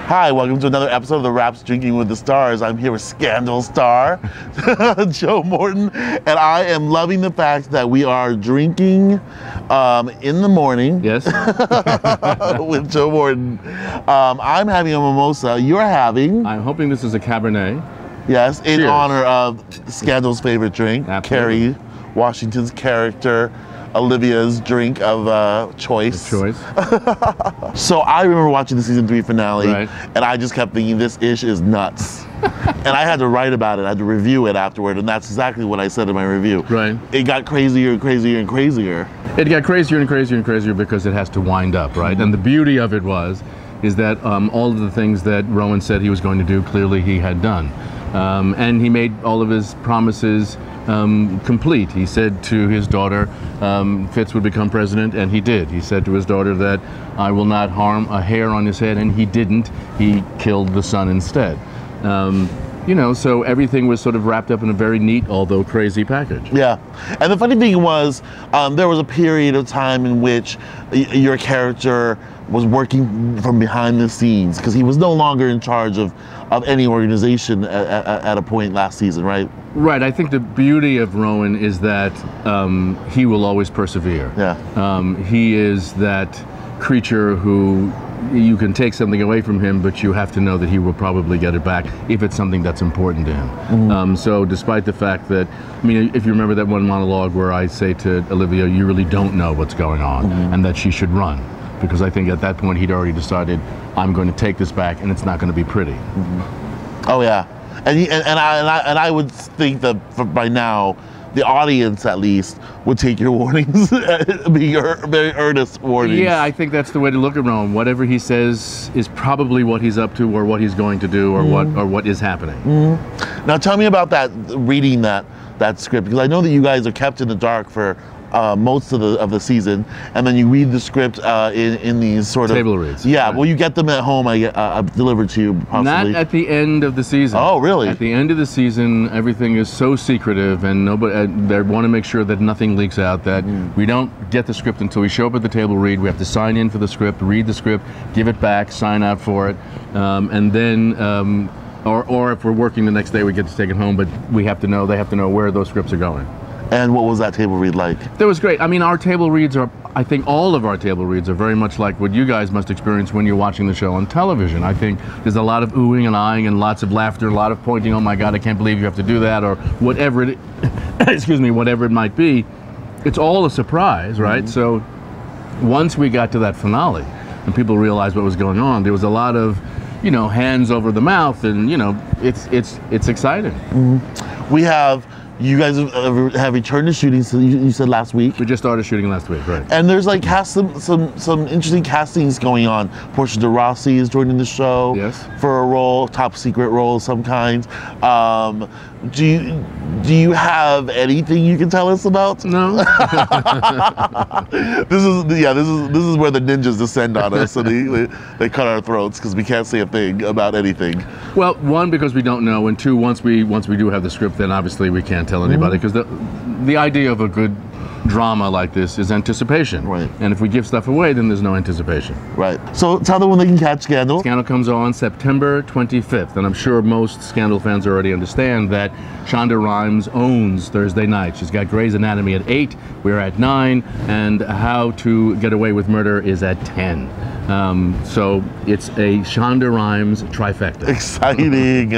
Hi, welcome to another episode of The Wrap's Drinking with the Stars. I'm here with Scandal star, Joe Morton, and I am loving the fact that we are drinking in the morning. Yes. With Joe Morton. I'm having a mimosa. You're having? I'm hoping this is a Cabernet. Yes, in Cheers. honor of Scandal's favorite drink, Absolutely. Carrie Washington's character, Olivia's drink of choice. Choice. So I remember watching the season 3 finale, Right. and I just kept thinking, this ish is nuts. And I had to write about it, I had to review it afterward, and that's exactly what I said in my review. Right. It got crazier and crazier and crazier. It got crazier and crazier and crazier because it has to wind up, right? And the beauty of it is that all of the things that Rowan said he was going to do, clearly he had done. And he made all of his promises complete. He said to his daughter, Fitz would become president, and he did. He said to his daughter that I will not harm a hair on his head, and he didn't. He killed the son instead. You know, so everything was sort of wrapped up in a very neat, although crazy package. Yeah, and the funny thing was, there was a period of time in which your character was working from behind the scenes because he was no longer in charge of any organization at a point last season, right? Right. I think the beauty of Rowan is that he will always persevere. Yeah. He is that creature who you can take something away from him, but you have to know that he will probably get it back if it's something that's important to him. Mm-hmm. So despite the fact that, I mean, if you remember that one monologue where I say to Olivia, you really don't know what's going on, and that she should run. Because I think at that point he'd already decided, I'm going to take this back and it's not going to be pretty. Oh yeah, and I would think that by now, the audience at least would take your warnings, be very earnest warnings. Yeah, I think that's the way to look at Rowan. Whatever he says is probably what he's up to, or what he's going to do, or what is happening. Now tell me about that, reading that script, because I know that you guys are kept in the dark for most of the season, and then you read the script in these sort of table reads. Yeah, right. Well, you get them at home. I delivered to you, possibly. Not at the end of the season. Oh, really? At the end of the season, everything is so secretive, and nobody. They want to make sure that nothing leaks out. That we don't get the script until we show up at the table read. We have to sign in for the script, read the script, give it back, sign out for it, and then, or if we're working the next day, we get to take it home. But we have to know. They have to know where those scripts are going. And what was that table read like? That was great. I mean, our table reads are, I think all of our table reads are very much like what you guys must experience when you're watching the show on television. I think there's a lot of oohing and eyeing and lots of laughter, a lot of pointing, oh my God, I can't believe you have to do that, or whatever it, excuse me, whatever it might be. It's all a surprise, right? So once we got to that finale and people realized what was going on, there was a lot of, you know, hands over the mouth, and, you know, it's exciting. We have. You guys have returned to shooting, so you said last week. We just started shooting last week, right? And there's like some interesting castings going on. Portia de Rossi is joining the show. Yes. For a role, top secret role of some kind. Do you have anything you can tell us about? No. This is where the ninjas descend on us, and they cut our throats because we can't say a thing about anything. Well, one, because we don't know, and two, once we do have the script, then obviously we can't tell anybody, because the idea of a good drama like this is anticipation. Right. And if we give stuff away, then there's no anticipation. Right. So tell them when they can catch Scandal. Scandal comes on September 25th, and I'm sure most Scandal fans already understand that Shonda Rhimes owns Thursday night. She's got Grey's Anatomy at 8, we're at 9, and How to Get Away with Murder is at 10. So it's a Shonda Rhimes trifecta. Exciting.